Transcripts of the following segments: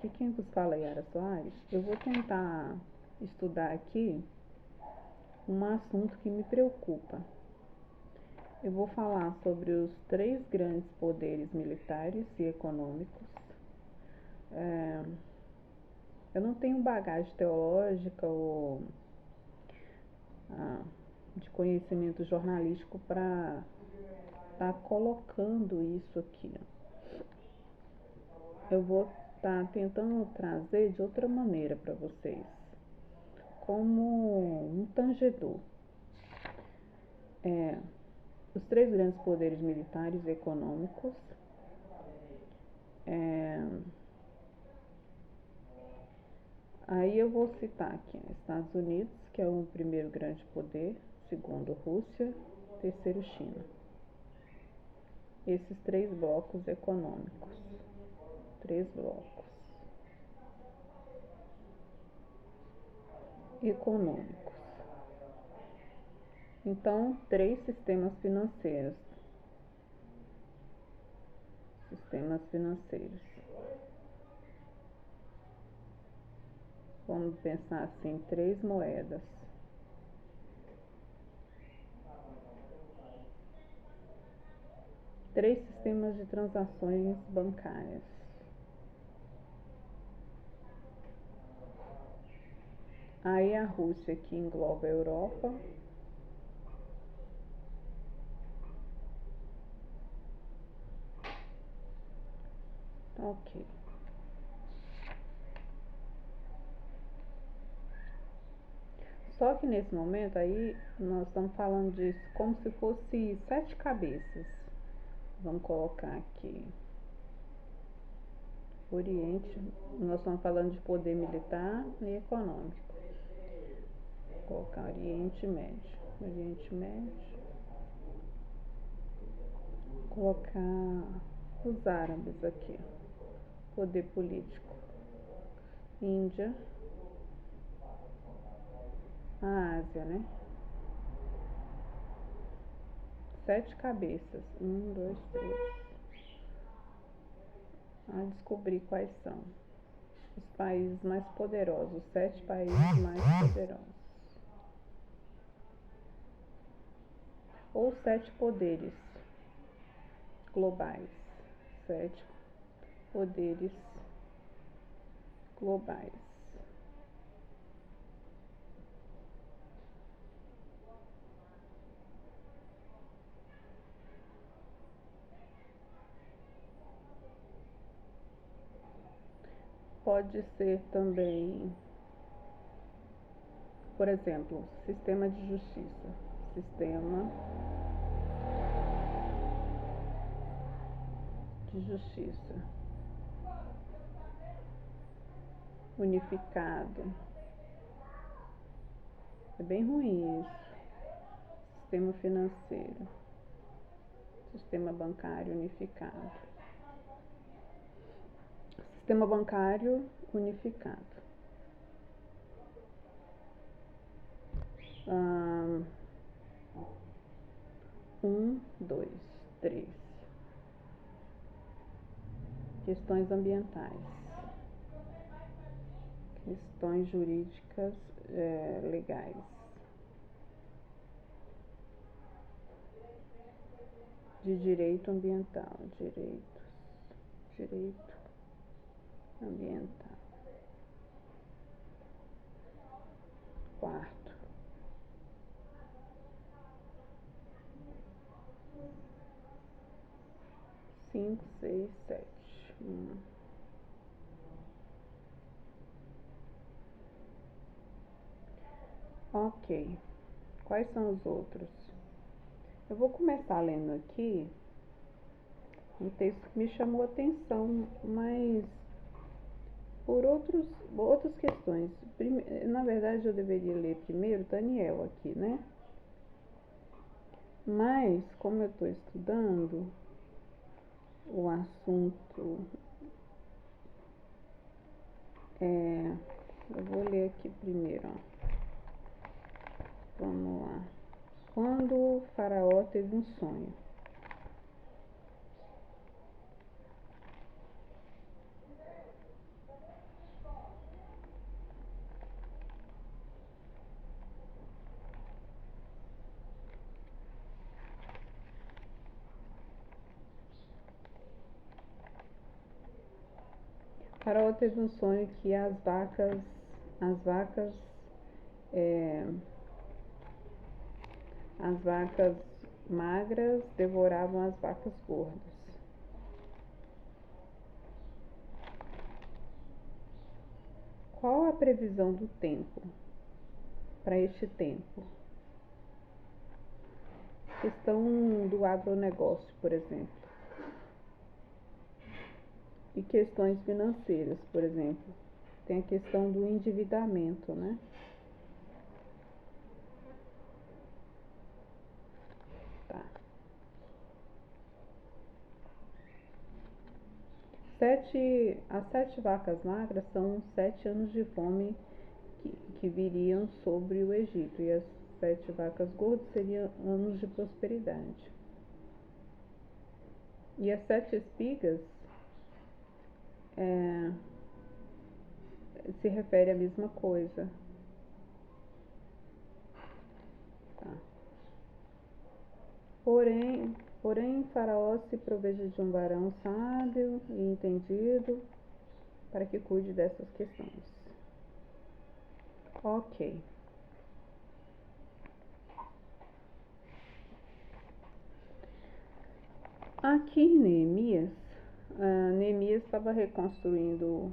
aqui quem vos fala é Yara Soares. Eu vou tentar estudar aqui um assunto que me preocupa. Eu vou falar sobre os 3 grandes poderes militares e econômicos. Eu não tenho bagagem teológica ou de conhecimento jornalístico para estar colocando isso aqui. Eu vou estar tentando trazer de outra maneira para vocês, como um tangedor. Os 3 grandes poderes militares e econômicos. Aí eu vou citar aqui, Estados Unidos, que é o primeiro grande poder, segundo Rússia, terceiro China. Esses 3 blocos econômicos. 3 blocos econômicos. Então, 3 sistemas financeiros. Sistemas financeiros. Vamos pensar assim, 3 moedas. Três sistemas de transações bancárias. Aí a Rússia, que engloba a Europa. Ok. Só que nesse momento aí nós estamos falando disso como se fosse 7 cabeças. Vamos colocar aqui. Oriente, nós estamos falando de poder militar e econômico. Vou colocar Oriente Médio. Oriente Médio. Vou colocar os árabes aqui. Poder político. Índia. A Ásia, né? 7 cabeças. 1, 2, 3. A descobrir quais são os países mais poderosos, os 7 países mais poderosos. Ou 7 poderes globais. 7 poderes globais. Pode ser também, por exemplo, sistema de justiça. Sistema de justiça unificado. É bem ruim isso. Sistema financeiro. Sistema bancário unificado. Sistema bancário unificado. 1, 2, 3. Questões ambientais. Questões jurídicas legais. De direito ambiental. Direito ambiental. 4. 5, 6, 7. Ok. Quais são os outros? Eu vou começar lendo aqui um texto que me chamou a atenção, mas por outras questões. Na verdade, eu deveria ler primeiro Daniel aqui, né? Mas, como eu estou estudando o assunto, eu vou ler aqui primeiro, ó. Vamos lá. Quando o faraó teve um sonho. Faraó teve um sonho que as vacas, é, as vacas magras devoravam as vacas gordas. Qual a previsão do tempo para este tempo? Questão do agronegócio, por exemplo. E questões financeiras, por exemplo. Tem a questão do endividamento, né? Tá. As 7 vacas magras são 7 anos de fome que viriam sobre o Egito. E as 7 vacas gordas seriam anos de prosperidade. E as 7 espigas se refere à mesma coisa. Tá. Porém, Faraó se proveja de um varão sábio e entendido para que cuide dessas questões. Ok. Aqui em Neemias estava reconstruindo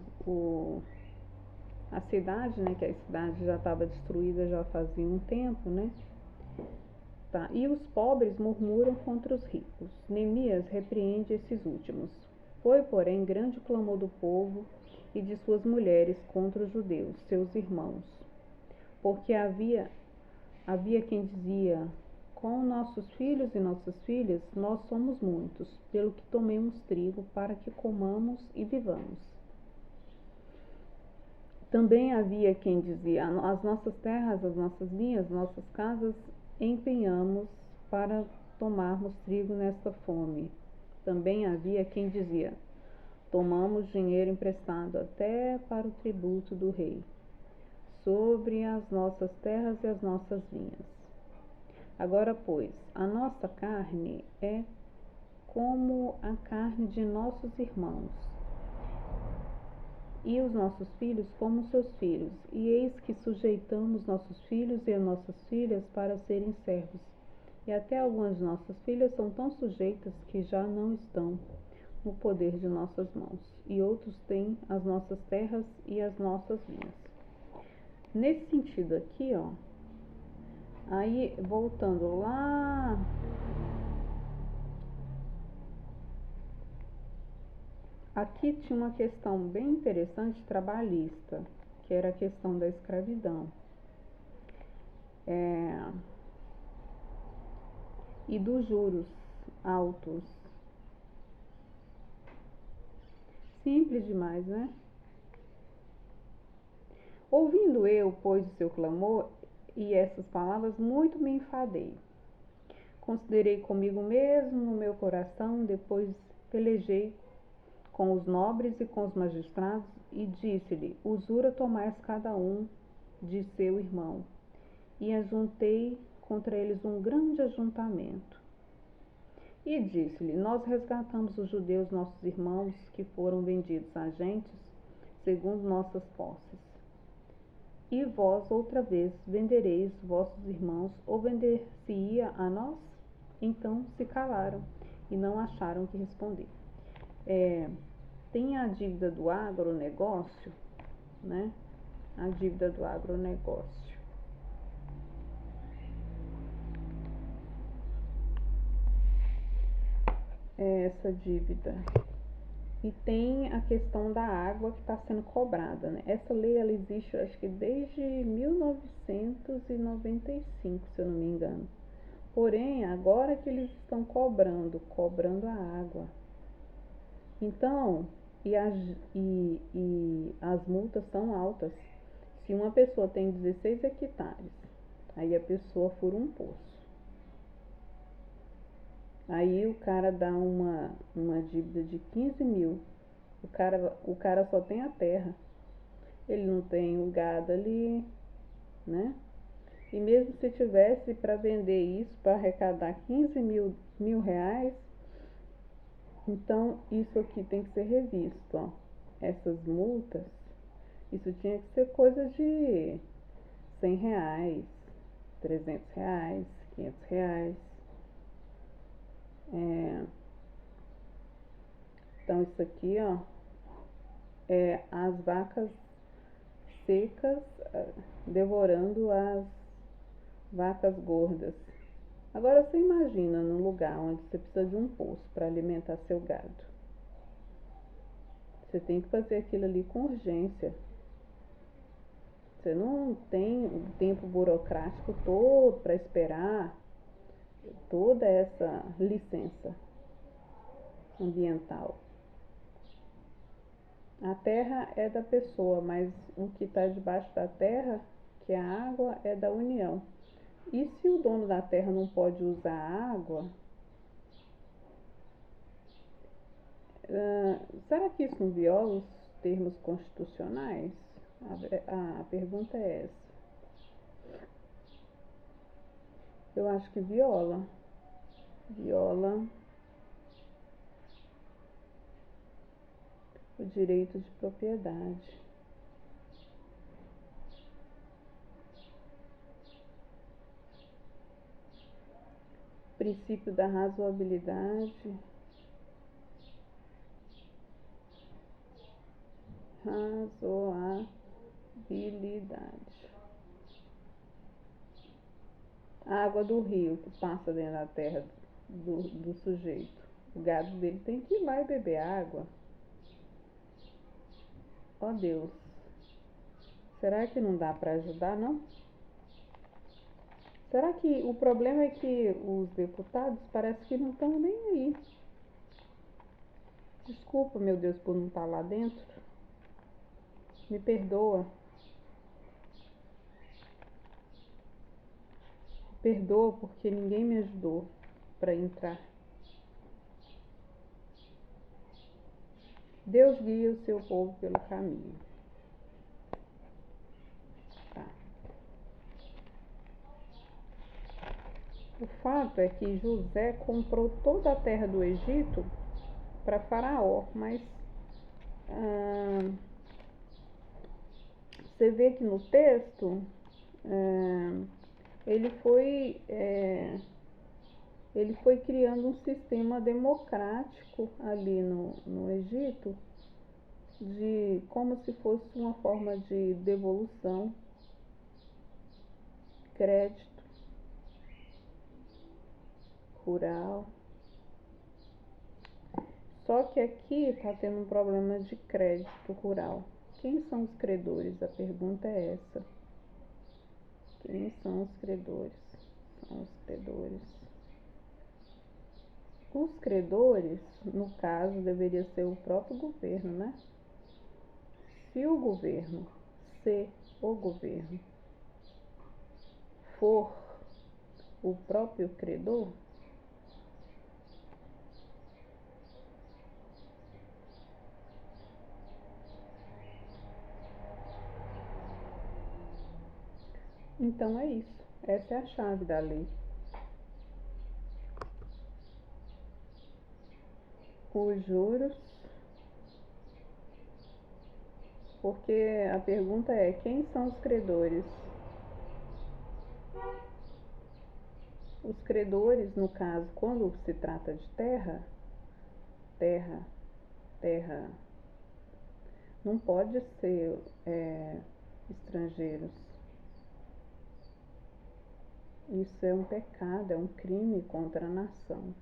a cidade, né? Que a cidade já estava destruída já fazia um tempo, né? Tá. E os pobres murmuram contra os ricos. Neemias repreende esses últimos. Foi, porém, grande clamor do povo e de suas mulheres contra os judeus, seus irmãos, porque havia quem dizia: com nossos filhos e nossas filhas nós somos muitos, pelo que tomemos trigo para que comamos e vivamos. Também havia quem dizia: as nossas terras, as nossas vinhas, nossas casas empenhamos para tomarmos trigo nesta fome. Também havia quem dizia: tomamos dinheiro emprestado até para o tributo do rei, sobre as nossas terras e as nossas vinhas. Agora, pois, a nossa carne é como a carne de nossos irmãos, e os nossos filhos como seus filhos, e eis que sujeitamos nossos filhos e nossas filhas para serem servos, e até algumas de nossas filhas são tão sujeitas que já não estão no poder de nossas mãos, e outros têm as nossas terras e as nossas vinhas. Nesse sentido aqui, ó, aí voltando lá, aqui tinha uma questão bem interessante trabalhista, que era a questão da escravidão. E dos juros altos. Simples demais, né? Ouvindo eu, pois, o seu clamor e essas palavras, muito me enfadei. Considerei comigo mesmo no meu coração, depois pelejei com os nobres e com os magistrados, e disse-lhe: usura tomais cada um de seu irmão. E ajuntei contra eles um grande ajuntamento. E disse-lhe: nós resgatamos os judeus, nossos irmãos, que foram vendidos a gentes, segundo nossas posses. E vós outra vez vendereis vossos irmãos, ou vender-se-ia a nós? Então se calaram e não acharam que responder. Tem a dívida do agronegócio, né? A dívida do agronegócio. Essa dívida. E tem a questão da água que está sendo cobrada, né? Essa lei ela existe, acho que desde 1995, se eu não me engano. Porém, agora que eles estão cobrando a água. Então, e as multas são altas. Se uma pessoa tem 16 hectares, aí a pessoa fura um poço. Aí o cara dá uma dívida de 15 mil. O cara só tem a terra. Ele não tem o gado ali, né? E mesmo se tivesse para vender isso, para arrecadar 15 mil reais, então isso aqui tem que ser revisto, ó. essas multas, isso tinha que ser coisa de R$ 100, R$ 300, R$ 500. Então isso aqui, ó, é as vacas secas devorando as vacas gordas. Agora você imagina num lugar onde você precisa de um poço para alimentar seu gado. Você tem que fazer aquilo ali com urgência. Você não tem o tempo burocrático todo para esperar toda essa licença ambiental. A terra é da pessoa, mas o que está debaixo da terra, que é a água, é da União. E se o dono da terra não pode usar a água, será que isso não viola os termos constitucionais? A pergunta é essa. Eu acho que viola. Viola o direito de propriedade. Princípio da razoabilidade. Razoabilidade. A água do rio que passa dentro da terra do sujeito. O gado dele tem que ir lá e beber água. Ó Deus. Será que não dá para ajudar, não? Será que o problema é que os deputados parece que não estão nem aí? Desculpa, meu Deus, por não estar lá dentro. Me perdoa. Perdoa porque ninguém me ajudou para entrar. Deus guia o seu povo pelo caminho. Tá. O fato é que José comprou toda a terra do Egito para Faraó, mas você vê que no texto ele foi criando um sistema democrático ali no Egito, de como se fosse uma forma de devolução, crédito rural. Só que aqui está tendo um problema de crédito rural. Quem são os credores? A pergunta é essa. Quem são os credores? São os credores. Os credores, no caso, deveria ser o próprio governo, né? Se o governo, se o governo for o próprio credor, então é isso. Essa é a chave da lei. Os juros, porque a pergunta é: quem são os credores? Os credores, no caso, quando se trata de terra, terra não pode ser estrangeiros. Isso é um pecado, é um crime contra a nação.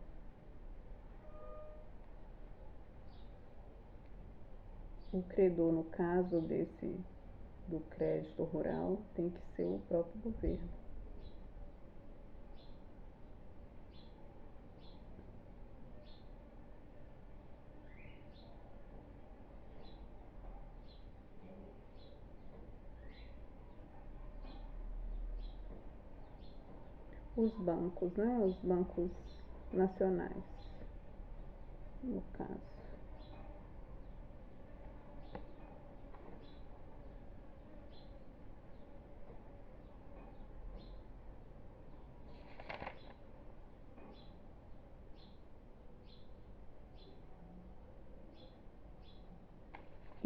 O credor, no caso do crédito rural, tem que ser o próprio governo. Os bancos, né? Os bancos nacionais, no caso.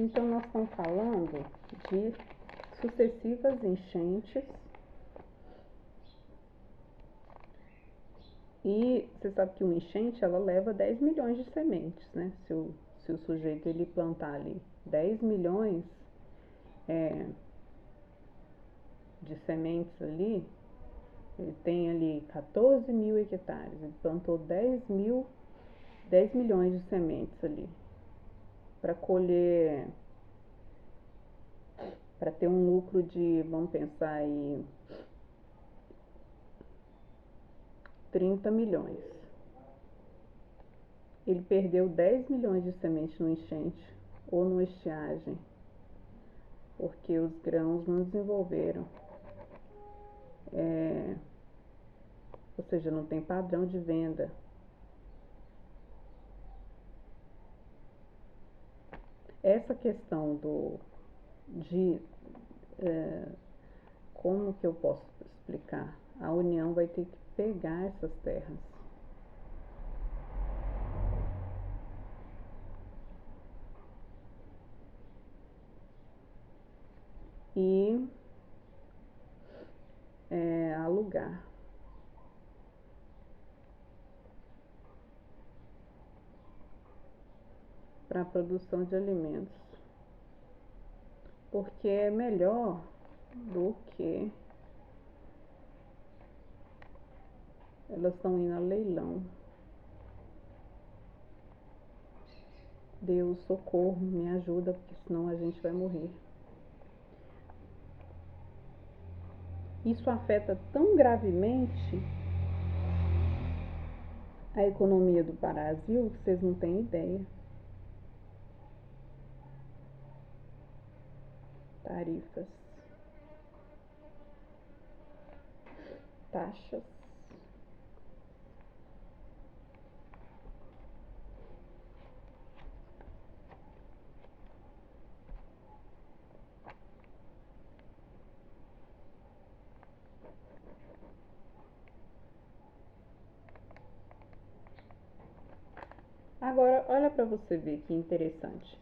Então, nós estamos falando de sucessivas enchentes. E você sabe que uma enchente, ela leva 10 milhões de sementes, né? Se o sujeito ele plantar ali 10 milhões de sementes ali, ele tem ali 14 mil hectares, ele plantou 10 milhões de sementes ali, para colher, para ter um lucro de, vamos pensar aí, 30 milhões. Ele perdeu 10 milhões de sementes no enchente ou no estiagem, porque os grãos não desenvolveram, ou seja, não tem padrão de venda. Essa questão de como que eu posso explicar? A União vai ter que pegar essas terras e alugar. Para a produção de alimentos, porque é melhor do que elas estão indo a leilão. Deus, socorro, me ajuda, porque senão a gente vai morrer. Isso afeta tão gravemente a economia do Brasil que vocês não têm ideia. Tarifas, taxas. Agora, olha para você ver que interessante.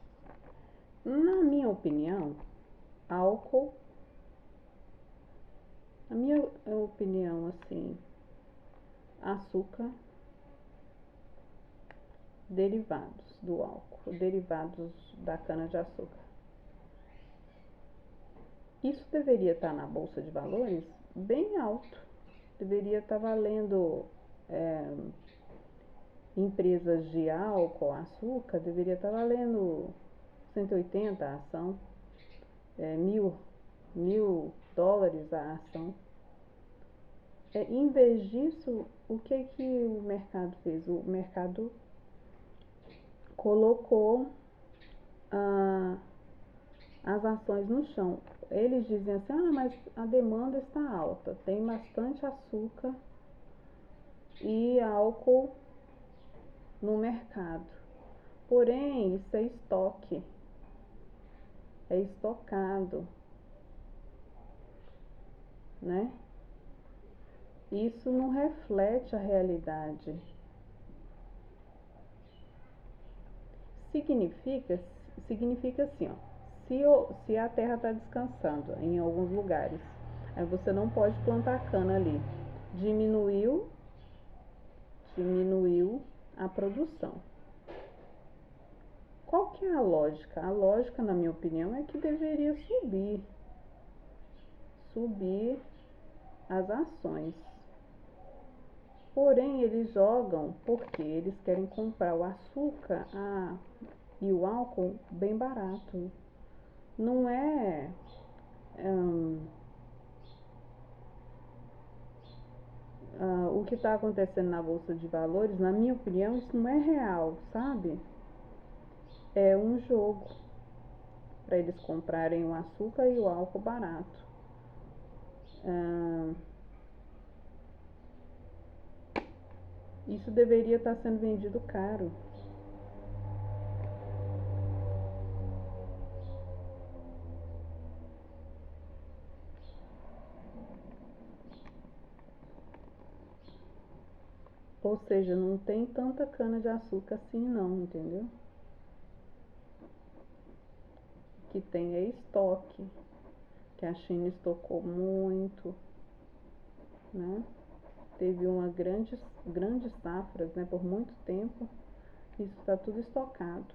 Na minha opinião, álcool, na minha opinião, assim, açúcar, derivados do álcool, derivados da cana-de-açúcar. Isso deveria estar na bolsa de valores bem alto. Deveria estar valendo, empresas de álcool, açúcar, deveria estar valendo 180 a ação, mil dólares a ação. Em vez disso, o que o mercado fez? O mercado colocou as ações no chão. Eles dizem assim, mas a demanda está alta, tem bastante açúcar e álcool no mercado. Porém, isso é estoque, é estocado, né? Isso não reflete a realidade. Significa assim, se a terra está descansando em alguns lugares, aí você não pode plantar cana ali. Diminuiu a produção. Qual que é a lógica? A lógica, na minha opinião, é que deveria subir as ações. Porém, eles jogam porque eles querem comprar o açúcar e o álcool bem barato. Não é o que está acontecendo na Bolsa de Valores, na minha opinião, isso não é real, sabe? É um jogo para eles comprarem o açúcar e o álcool barato. Isso deveria estar sendo vendido caro. Ou seja, não tem tanta cana de açúcar assim não, entendeu? que tem é estoque, que a China estocou muito, né? Teve uma grandes safras, né, por muito tempo. Isso está tudo estocado.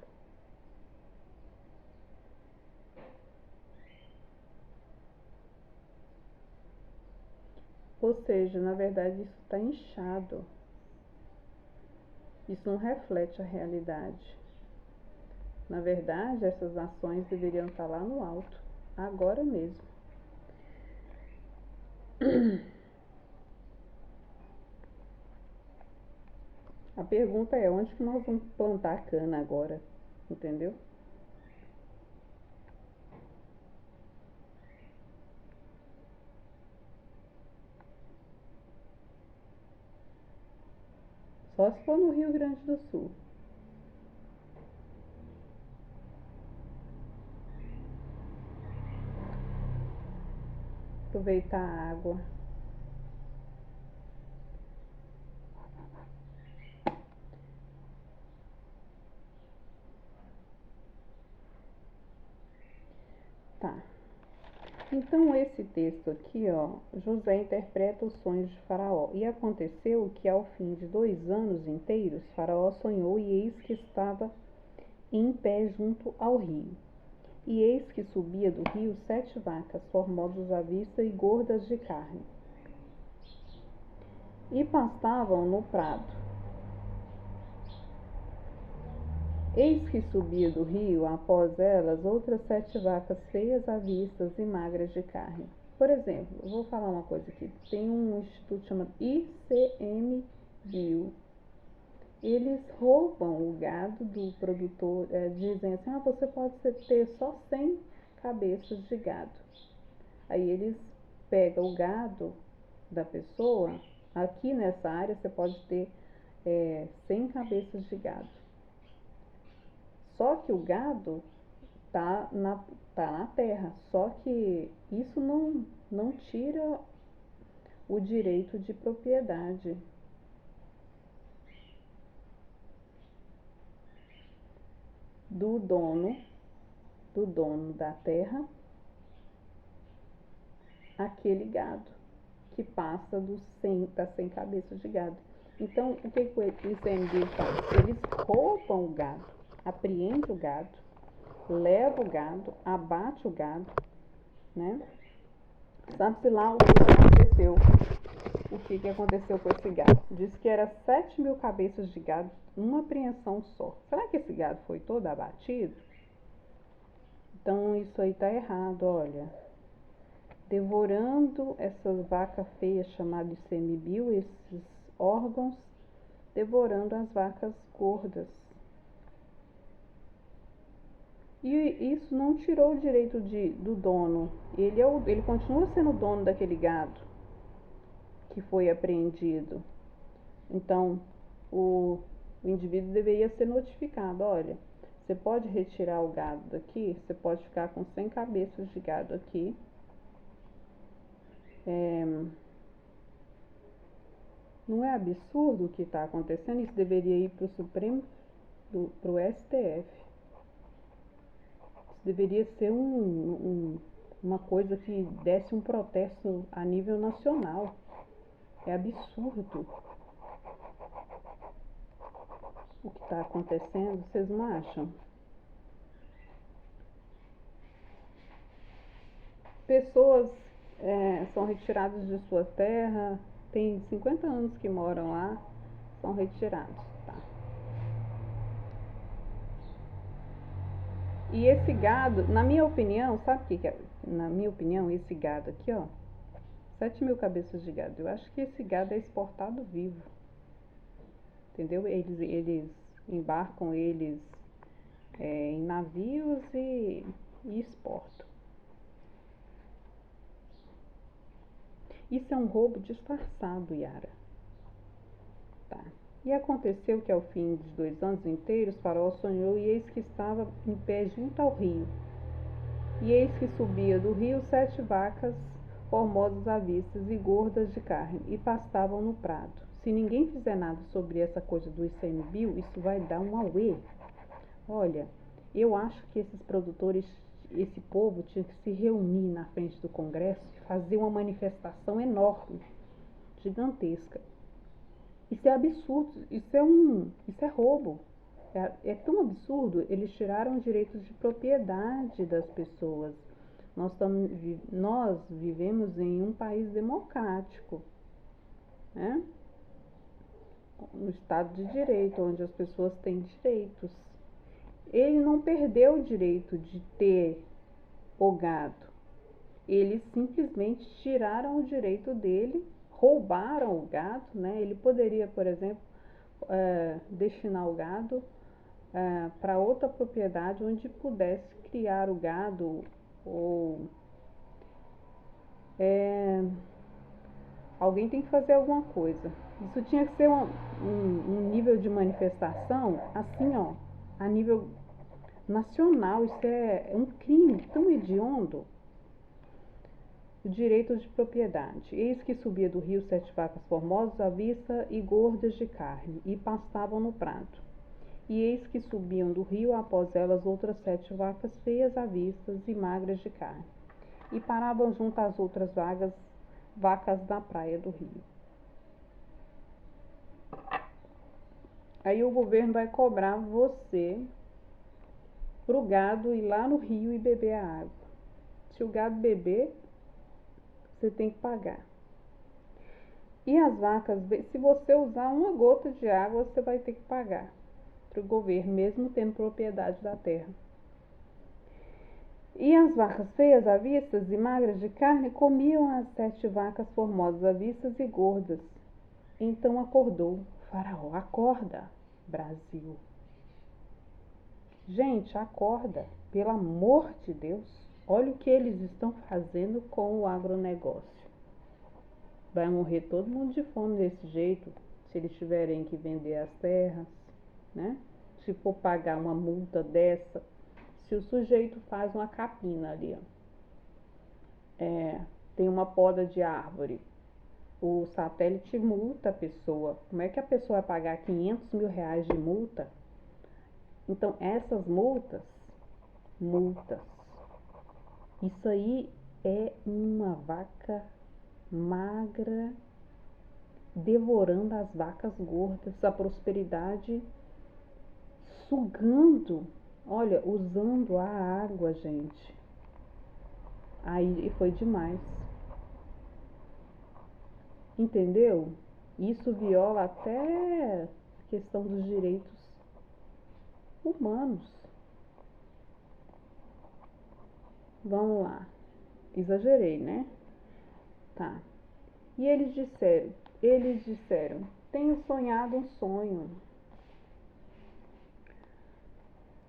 Ou seja, na verdade isso está inchado. Isso não reflete a realidade. Na verdade, essas ações deveriam estar lá no alto, agora mesmo. A pergunta é onde que nós vamos plantar cana agora, entendeu? Só se for no Rio Grande do Sul. Aproveitar a água. Tá. Então esse texto aqui, ó, José interpreta os sonhos de Faraó. E aconteceu que ao fim de 2 anos inteiros, Faraó sonhou e eis que estava em pé junto ao rio. E eis que subia do rio 7 vacas, formosas à vista e gordas de carne, e pastavam no prado. Eis que subia do rio, após elas, outras 7 vacas feias à vista e magras de carne. Por exemplo, eu vou falar uma coisa aqui. Tem um instituto chamado ICMBio. Eles roubam o gado do produtor, dizem assim, você pode ter só 100 cabeças de gado. Aí eles pegam o gado da pessoa. Aqui nessa área você pode ter 100 cabeças de gado. Só que o gado tá na terra. Só que isso não tira o direito de propriedade do dono da terra, aquele gado que passa das 100 cabeças de gado. Então, o que o ICMBio faz? Eles roubam o gado, apreendem o gado, levam o gado, abate o gado, né? Sabe-se lá o que aconteceu com esse gado. Diz que era 7.000 cabeças de gado, uma apreensão só. Será que esse gado foi todo abatido? Então isso aí tá errado, olha. Devorando essas vacas feias chamadas de semibio, esses órgãos, devorando as vacas gordas. E isso não tirou o direito do dono. Ele continua sendo o dono daquele gado que foi apreendido. Então, o indivíduo deveria ser notificado. Olha, você pode retirar o gado daqui, você pode ficar com 100 cabeças de gado aqui. Não é absurdo o que está acontecendo? Isso deveria ir para o Supremo, para o STF. Isso deveria ser uma coisa que desse um protesto a nível nacional. É absurdo o que está acontecendo, vocês não acham? Pessoas são retiradas de sua terra, tem 50 anos que moram lá, são retirados, tá? E esse gado, na minha opinião, sabe o que é? Na minha opinião, esse gado aqui, ó, 7.000 cabeças de gado, eu acho que esse gado é exportado vivo, entendeu? Eles embarcam eles em navios e exportam. Isso é um roubo disfarçado, Yara. Tá. E aconteceu que ao fim de 2 anos inteiros, Faraó sonhou e eis que estava em pé junto ao rio. E eis que subia do rio 7 vacas formosas à vista e gordas de carne, e pastavam no prado. Se ninguém fizer nada sobre essa coisa do ICMBio, isso vai dar um auê. Olha, eu acho que esses produtores esse povo tinha que se reunir na frente do Congresso e fazer uma manifestação enorme, gigantesca. Isso é absurdo, isso é roubo. É tão absurdo, eles tiraram os direitos de propriedade das pessoas. Nós vivemos em um país democrático, né? Um Estado de Direito, onde as pessoas têm direitos. Ele não perdeu o direito de ter o gado. Eles simplesmente tiraram o direito dele, roubaram o gado, né? Ele poderia, por exemplo, destinar o gado para outra propriedade onde pudesse criar o gado ou alguém tem que fazer alguma coisa. Isso tinha que ser um nível de manifestação assim, ó, a nível nacional. Isso é um crime tão hediondo. O direito de propriedade. Eis que subia do rio 7 vacas formosas à vista e gordas de carne, e pastavam no prado. E eis que subiam do rio após elas outras 7 vacas feias à vista e magras de carne, e paravam junto às outras vacas da praia do rio. Aí o governo vai cobrar você pro gado ir lá no rio e beber a água. Se o gado beber, você tem que pagar. E as vacas, se você usar uma gota de água, você vai ter que pagar para o governo, mesmo tendo propriedade da terra. E as vacas feias à vista e magras de carne comiam as 7 vacas formosas à vista e gordas. Então acordou Faraó. Acorda, Brasil. Gente, acorda, pelo amor de Deus. Olha o que eles estão fazendo com o agronegócio. Vai morrer todo mundo de fome desse jeito, se eles tiverem que vender as terras, né? Se for pagar uma multa dessa, se o sujeito faz uma capina ali, ó, tem uma poda de árvore, o satélite multa a pessoa. Como é que a pessoa vai pagar 500 mil reais de multa? Então, essas multas, isso aí é uma vaca magra devorando as vacas gordas, a prosperidade sugando, olha, usando a água, gente. Aí foi demais. Entendeu? Isso viola até a questão dos direitos humanos. Vamos lá. Exagerei, né? Tá. E eles disseram, tenho sonhado um sonho.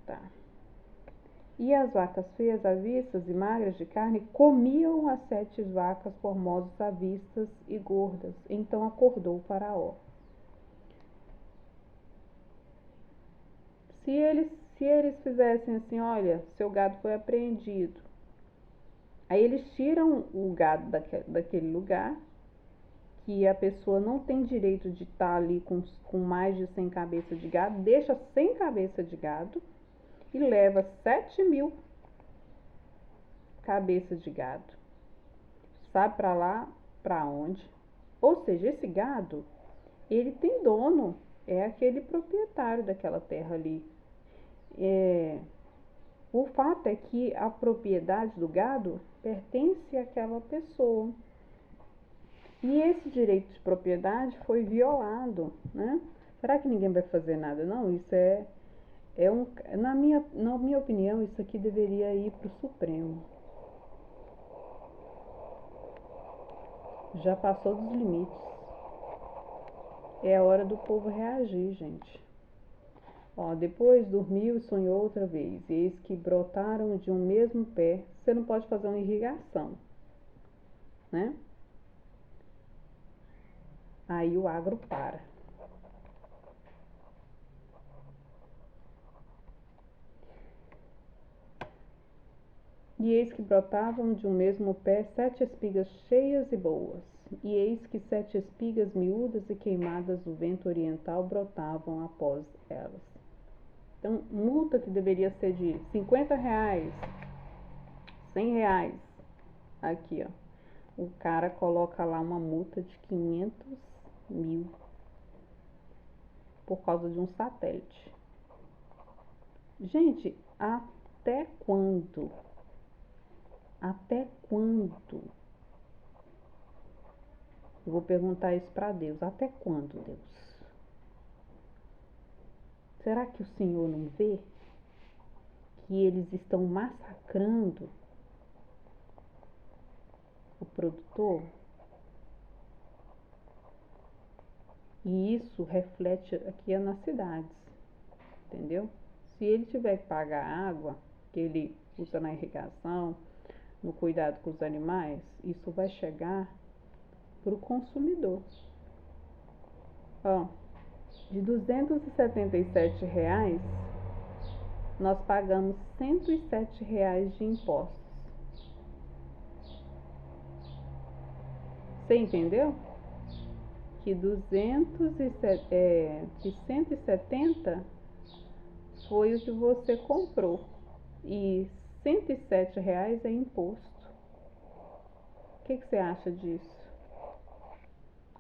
Tá. E as vacas feias à vista e magras de carne comiam as 7 vacas formosas à vista e gordas. Então acordou o Faraó. Se eles fizessem assim, olha, seu gado foi apreendido. Aí eles tiram o gado daquele lugar, que a pessoa não tem direito de estar ali com mais de 100 cabeças de gado, deixa 100 cabeças de gado e leva 7.000 cabeças de gado. Sabe para lá, para onde? Ou seja, esse gado, ele tem dono, é aquele proprietário daquela terra ali. O fato é que a propriedade do gado pertence àquela pessoa. E esse direito de propriedade foi violado, né? Será que ninguém vai fazer nada? Não, isso na minha opinião, isso aqui deveria ir para o Supremo. Já passou dos limites. É a hora do povo reagir, gente. Ó, depois dormiu e sonhou outra vez, e eis que brotaram de um mesmo pé. Você não pode fazer uma irrigação, né? Aí o agro para. E eis que brotavam de um mesmo pé 7 espigas cheias e boas. E eis que 7 espigas miúdas e queimadas do vento oriental brotavam após elas. Então, multa que deveria ser de 50 reais, R$ 100. Aqui, ó. O cara coloca lá uma multa de 500 mil por causa de um satélite. Gente, até quando? Até quando? Eu vou perguntar isso para Deus. Até quando, Deus? Será que o Senhor não vê que eles estão massacrando o produtor? E isso reflete aqui nas cidades, entendeu? Se ele tiver que pagar a água que ele usa na irrigação, no cuidado com os animais, isso vai chegar para o consumidor. Ó, de R$ 277, nós pagamos R$ 107 de impostos. Você entendeu? Que 170 foi o que você comprou e R$ 107 é imposto. O que você acha disso?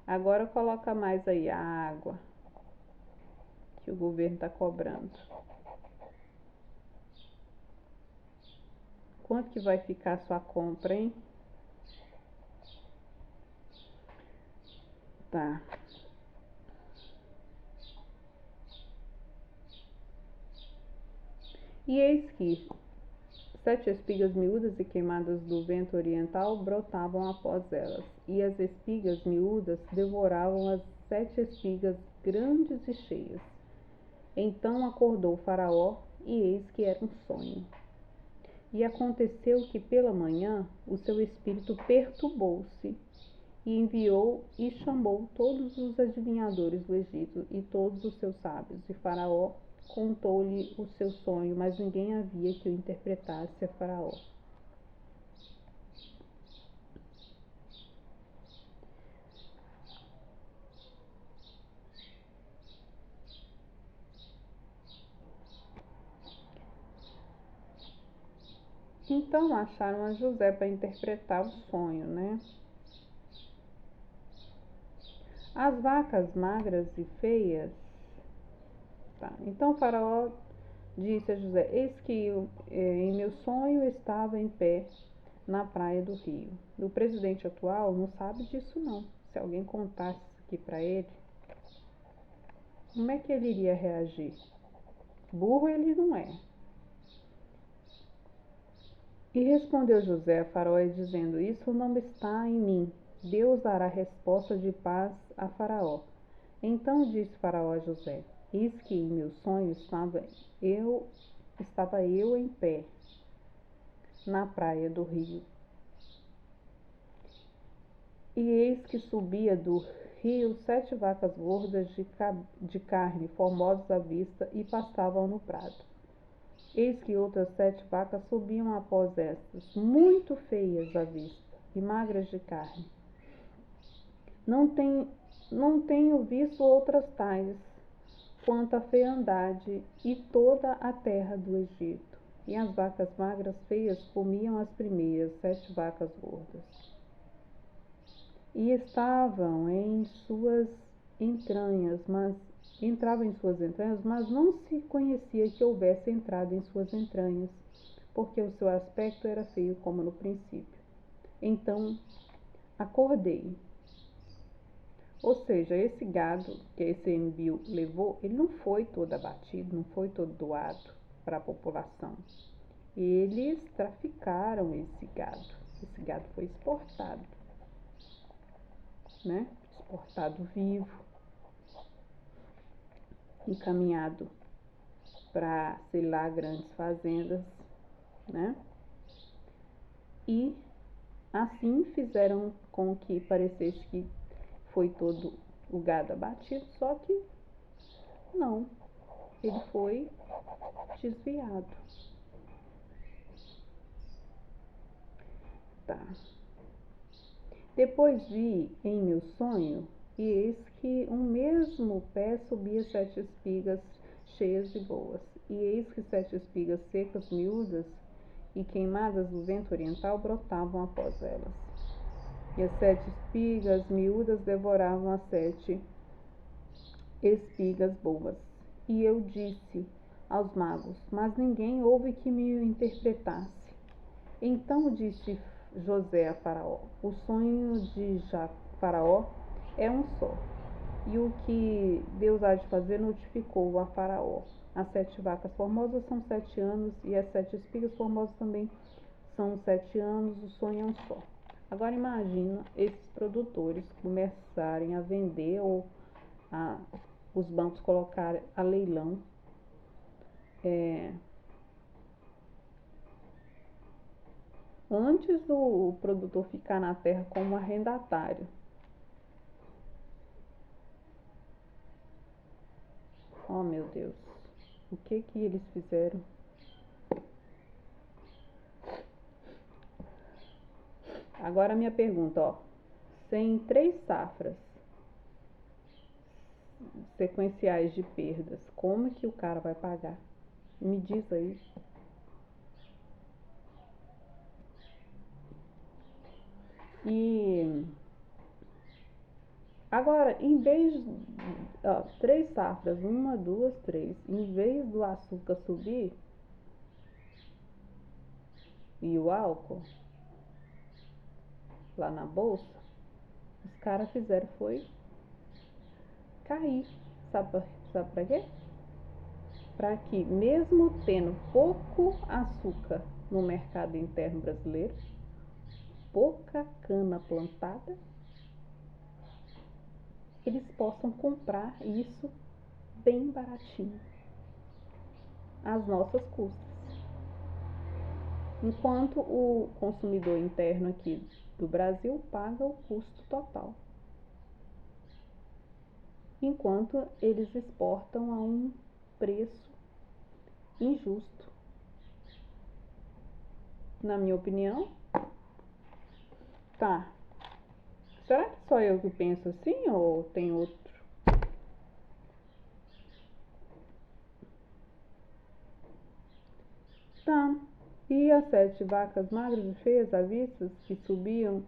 Agora coloca mais aí a água que o governo está cobrando. Quanto que vai ficar a sua compra, hein? Tá. E eis que 7 espigas miúdas e queimadas do vento oriental brotavam após elas, e as espigas miúdas devoravam as 7 espigas grandes e cheias. Então acordou Faraó, e eis que era um sonho. E aconteceu que pela manhã o seu espírito perturbou-se, e enviou e chamou todos os adivinhadores do Egito e todos os seus sábios. E Faraó contou-lhe o seu sonho, mas ninguém havia que o interpretasse a Faraó. Então acharam a José para interpretar o sonho, né? As vacas magras e feias. Tá. Então Faraó disse a José: Eis que em meu sonho estava em pé na praia do rio. O presidente atual não sabe disso não. Se alguém contasse isso aqui para ele, como é que ele iria reagir? Burro ele não é. E respondeu José a Faraó dizendo: Isso não está em mim. Deus dará resposta de paz a Faraó. Então disse Faraó a José: Eis que em meu sonho estava eu em pé na praia do rio. E eis que subia do rio 7 vacas gordas de carne, formosas à vista, e pastavam no prado. Eis que outras 7 vacas subiam após estas, muito feias à vista e magras de carne. Não tenho visto outras tais, quanto a fealdade e toda a terra do Egito. E as vacas magras feias comiam as primeiras 7 vacas gordas. E estavam em suas entranhas, mas não se conhecia que houvesse entrado em suas entranhas, porque o seu aspecto era feio como no princípio. Então acordei. Ou seja, esse gado que esse envio levou, ele não foi todo abatido, não foi todo doado para a população. Eles traficaram esse gado. Esse gado foi exportado, né? Exportado vivo, encaminhado para, sei lá, grandes fazendas, né? E assim fizeram com que parecesse que foi todo o gado abatido, só que não, ele foi desviado. Tá. Depois vi em meu sonho, e eis que um mesmo pé subia 7 espigas cheias e boas, e eis que 7 espigas secas miúdas e queimadas do vento oriental brotavam após elas. E as 7 espigas miúdas devoravam as 7 espigas boas. E eu disse aos magos, mas ninguém houve que me interpretasse. Então disse José a Faraó, o sonho de Faraó é um só. E o que Deus há de fazer notificou a Faraó. As 7 vacas formosas são 7 anos, e as 7 espigas formosas também são 7 anos, o sonho é um só. Agora imagina esses produtores começarem a vender, ou os bancos colocarem a leilão antes do produtor ficar na terra como arrendatário. Oh, meu Deus, o que eles fizeram? Agora a minha pergunta, ó. Se em 3 safras sequenciais de perdas, como que o cara vai pagar? Me diz aí. E agora, em vez de 3 safras, 1, 2, 3, em vez do açúcar subir e o álcool lá na bolsa, os caras fizeram foi cair. Sabe pra quê? Para que, mesmo tendo pouco açúcar no mercado interno brasileiro, pouca cana plantada, eles possam comprar isso bem baratinho, às nossas custas. Enquanto o consumidor interno aqui do Brasil paga o custo total. Enquanto eles exportam a um preço injusto. Na minha opinião, tá. Será que só eu que penso assim ou tem outro? Tá. E as 7 vacas magras e feias avistas que subiam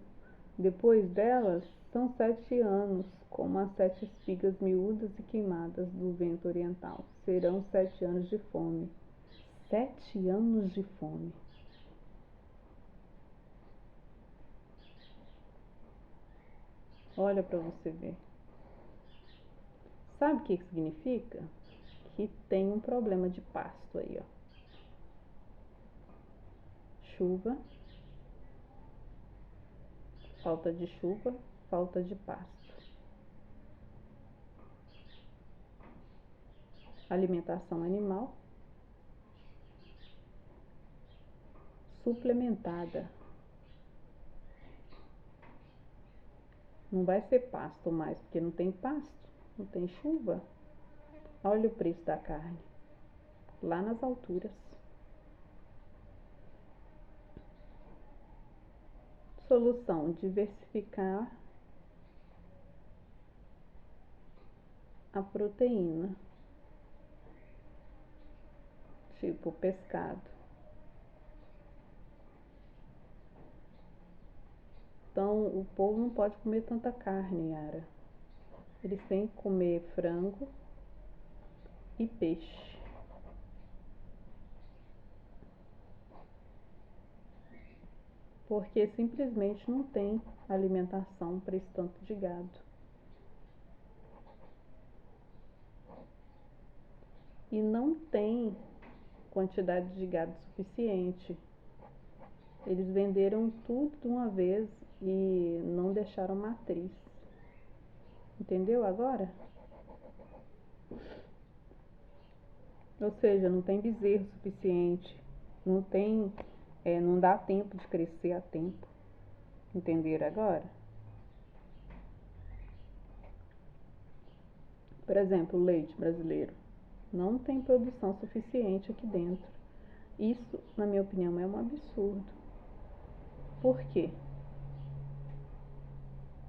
depois delas são 7 anos, como as 7 espigas miúdas e queimadas do vento oriental. Serão 7 anos de fome. 7 anos de fome. Olha para você ver. Sabe o que significa? Que tem um problema de pasto aí, ó. Chuva, falta de chuva, falta de pasto. Alimentação animal suplementada. Não vai ser pasto mais, porque não tem pasto, não tem chuva. Olha o preço da carne, lá nas alturas. Solução: diversificar a proteína, tipo pescado. Então o povo não pode comer tanta carne, Yara. Eles têm que comer frango e peixe. Porque simplesmente não tem alimentação para esse tanto de gado. E não tem quantidade de gado suficiente. Eles venderam tudo de uma vez e não deixaram matriz. Entendeu agora? Ou seja, não tem bezerro suficiente, não tem, não dá tempo de crescer a tempo. Entenderam agora? Por exemplo, o leite brasileiro não tem produção suficiente aqui dentro. Isso, na minha opinião, é um absurdo. Por quê?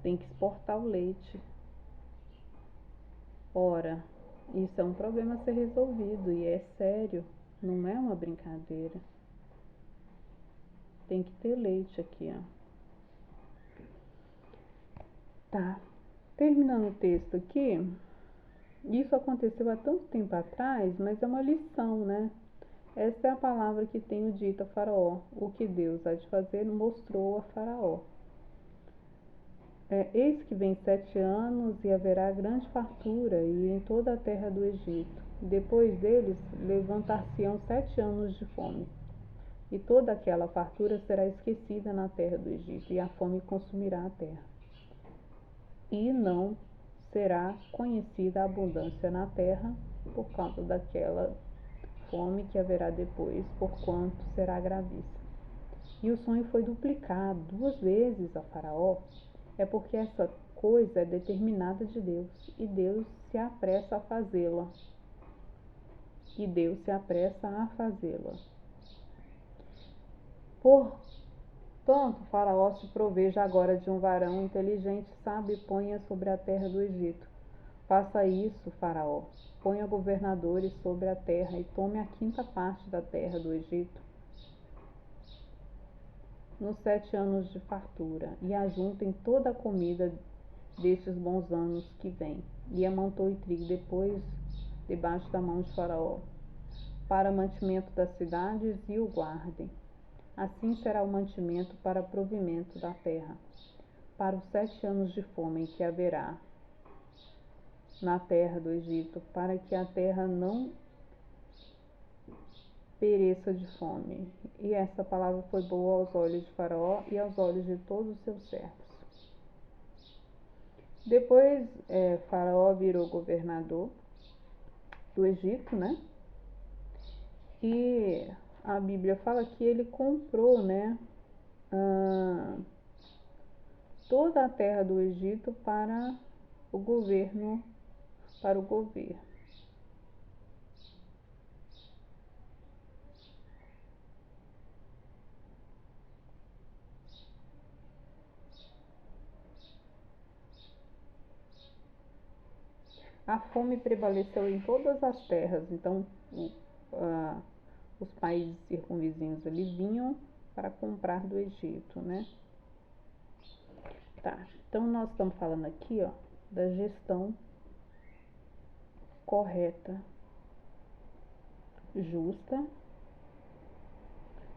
Tem que exportar o leite. Ora, isso é um problema a ser resolvido e é sério, não é uma brincadeira. Tem que ter leite aqui, ó. Tá. Terminando o texto aqui, isso aconteceu há tanto tempo atrás, mas é uma lição, né? Esta é a palavra que tenho dito a Faraó. O que Deus há de fazer mostrou a Faraó. Eis que vem 7 anos e haverá grande fartura e em toda a terra do Egito. Depois deles levantar-se-ão 7 anos de fome. E toda aquela fartura será esquecida na terra do Egito, e a fome consumirá a terra. E não será conhecida a abundância na terra por causa daquela fome que haverá depois, porquanto será gravíssima. E o sonho foi duplicado 2 vezes a Faraó, é porque essa coisa é determinada de Deus, e Deus se apressa a fazê-la. E Deus se apressa a fazê-la. Portanto, Faraó se proveja agora de um varão inteligente, sábio, e ponha sobre a terra do Egito. Faça isso, Faraó. Ponha governadores sobre a terra e tome a 5ª parte da terra do Egito nos 7 anos de fartura, e ajuntem toda a comida destes bons anos que vêm. E amontoe trigo depois debaixo da mão de Faraó, para mantimento das cidades, e o guardem. Assim será o mantimento para provimento da terra, para os 7 anos de fome que haverá na terra do Egito, para que a terra não pereça de fome. E essa palavra foi boa aos olhos de Faraó e aos olhos de todos os seus servos. Depois, Faraó virou governador do Egito, né? E a Bíblia fala que ele comprou, né, toda a terra do Egito para o governo. A fome prevaleceu em todas as terras, então os países circunvizinhos ali vinham para comprar do Egito, né? Tá, então nós estamos falando aqui, ó, da gestão correta, justa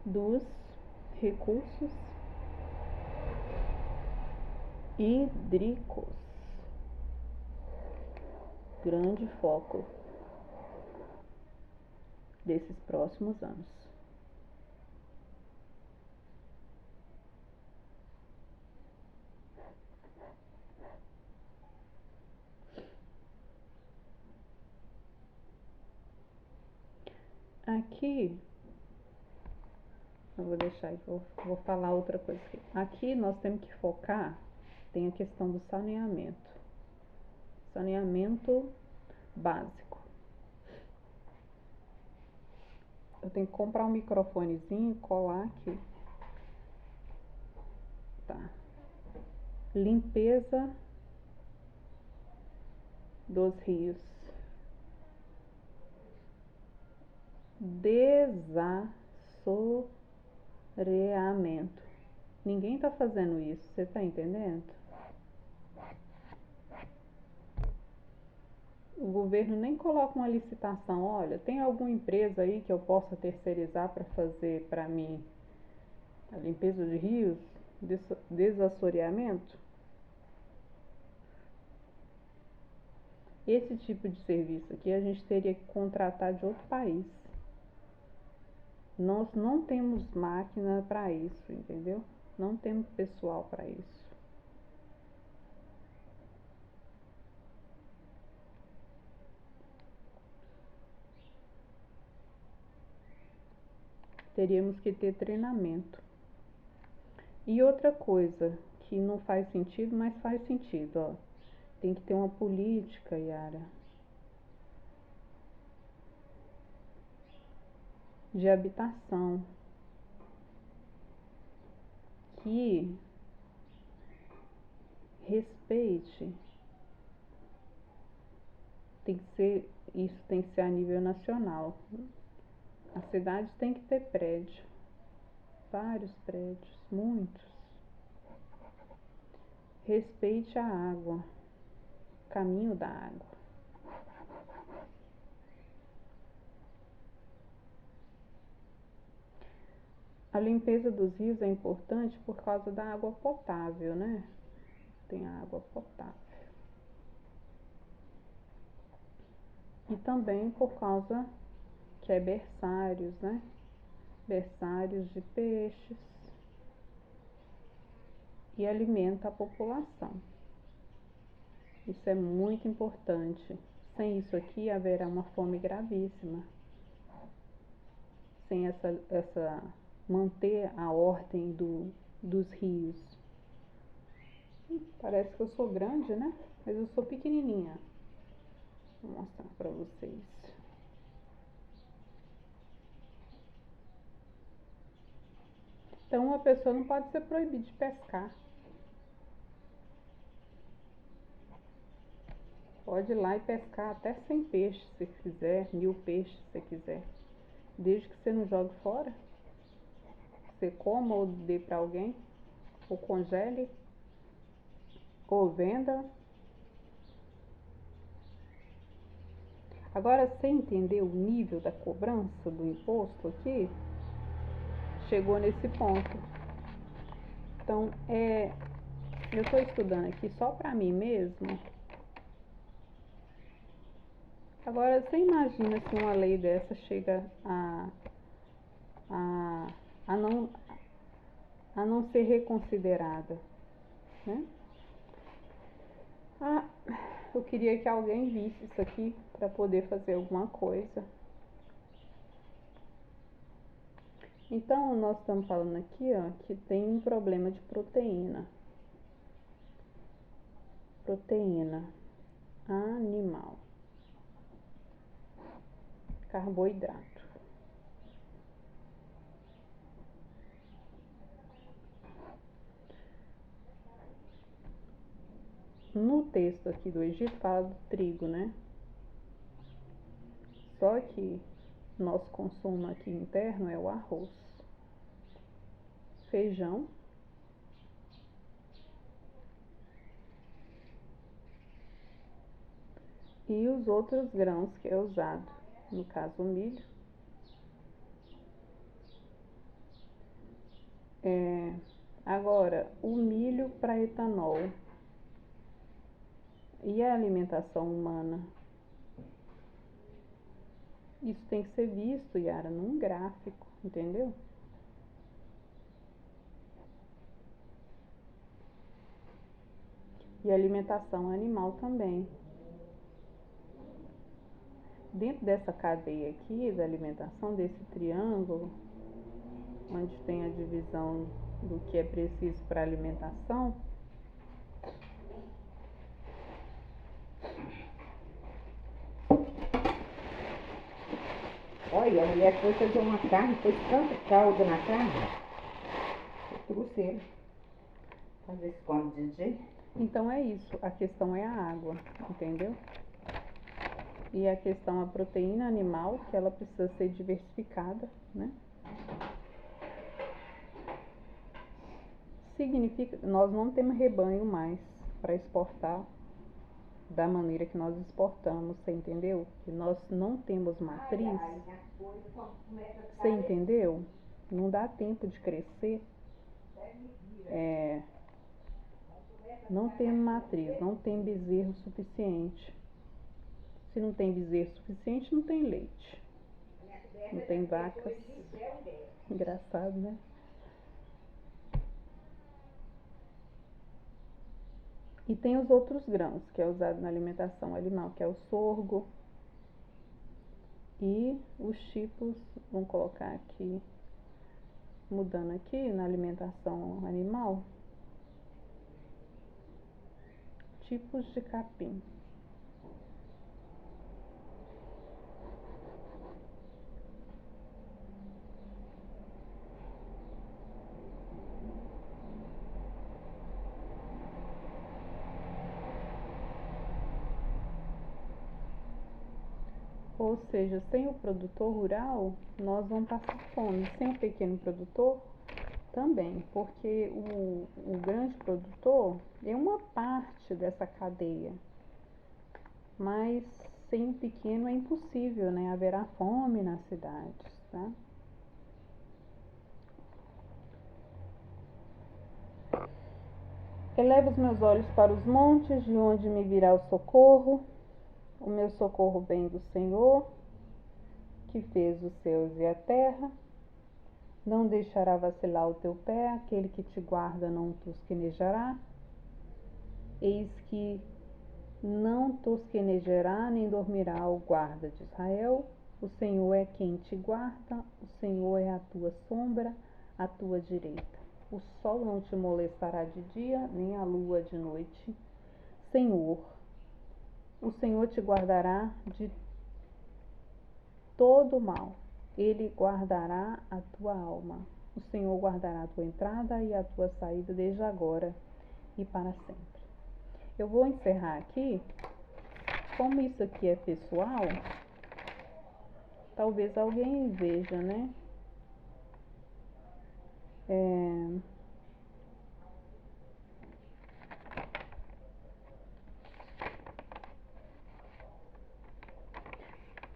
dos recursos hídricos. Grande foco desses próximos anos. Aqui, eu vou deixar, vou falar outra coisa aqui. Aqui nós temos que focar, tem a questão do saneamento básico. Eu tenho que comprar um microfonezinho e colar aqui. Tá. Limpeza dos rios. Desassoreamento. Ninguém tá fazendo isso, você tá entendendo? O governo nem coloca uma licitação. Olha, tem alguma empresa aí que eu possa terceirizar para fazer para mim a limpeza de rios, desassoreamento? Esse tipo de serviço aqui a gente teria que contratar de outro país. Nós não temos máquina para isso, entendeu? Não temos pessoal para isso. Teríamos que ter treinamento. E outra coisa que não faz sentido, mas faz sentido, ó. Tem que ter uma política, Yara, de habitação que respeite. Isso tem que ser a nível nacional. A cidade tem que ter prédio. vários prédios, muitos. Respeite a água, caminho da água. A limpeza dos rios é importante por causa da água potável, né? Tem a água potável. E também por causa que é berçários, né? Berçários de peixes. E alimenta a população. Isso é muito importante. Sem isso aqui haverá uma fome gravíssima. Sem essa manter a ordem dos rios. Parece que eu sou grande, né? Mas eu sou pequenininha. Vou mostrar para vocês. Então, uma pessoa não pode ser proibida de pescar. Pode ir lá e pescar até 100 peixes, se quiser, 1000 peixes, se quiser. Desde que você não jogue fora. Você coma ou dê para alguém, ou congele, ou venda. Agora, você entendeu o nível da cobrança do imposto aqui? Chegou nesse ponto. Então, eu estou estudando aqui só para mim mesmo. Agora, você imagina se uma lei dessa chega a não ser reconsiderada, né? Eu queria que alguém visse isso aqui para poder fazer alguma coisa. Então, nós estamos falando aqui, ó, que tem um problema de proteína. Proteína animal. Carboidrato. No texto aqui do Egito fala do trigo, né? Só que nosso consumo aqui interno é o arroz, feijão, e os outros grãos que é usado, no caso o milho. Agora, o milho para etanol e a alimentação humana. Isso tem que ser visto, Yara, num gráfico, entendeu? E alimentação animal também. Dentro dessa cadeia aqui da alimentação, desse triângulo, onde tem a divisão do que é preciso para alimentação, olha, a mulher foi fazer uma carne, pôs tanto caldo na carne. Foi grosseiro. Fazer esse como DJ. então é isso, a questão é a água, entendeu? E a questão a proteína animal, que ela precisa ser diversificada, né? Significa, nós não temos rebanho mais para exportar da maneira que nós exportamos, você entendeu? Que nós não temos matriz, você entendeu? Não dá tempo de crescer, não tem matriz, não tem bezerro suficiente. Se não tem bezerro suficiente, não tem leite, não tem vacas. Engraçado, né? E tem os outros grãos que é usado na alimentação animal, que é o sorgo. E os tipos, vamos colocar aqui, mudando aqui na alimentação animal, tipos de capim. Ou seja, sem o produtor rural, nós vamos passar fome. Sem o pequeno produtor, também, porque o grande produtor é uma parte dessa cadeia, mas sem o pequeno é impossível, né? Haverá fome nas cidades, tá? Elevo os meus olhos para os montes, de onde me virá o socorro. O meu socorro vem do Senhor, que fez os céus e a terra. Não deixará vacilar o teu pé, aquele que te guarda não tosquenejará. Eis que não tosquenejará, nem dormirá o guarda de Israel. O Senhor é quem te guarda, o Senhor é a tua sombra, à tua direita. O sol não te molestará de dia, nem a lua de noite. O Senhor te guardará de todo mal. Ele guardará a tua alma. O Senhor guardará a tua entrada e a tua saída desde agora e para sempre. Eu vou encerrar aqui. Como isso aqui é pessoal, talvez alguém veja, né?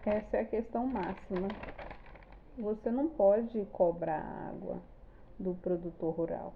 Essa é a questão máxima. Você não pode cobrar água do produtor rural.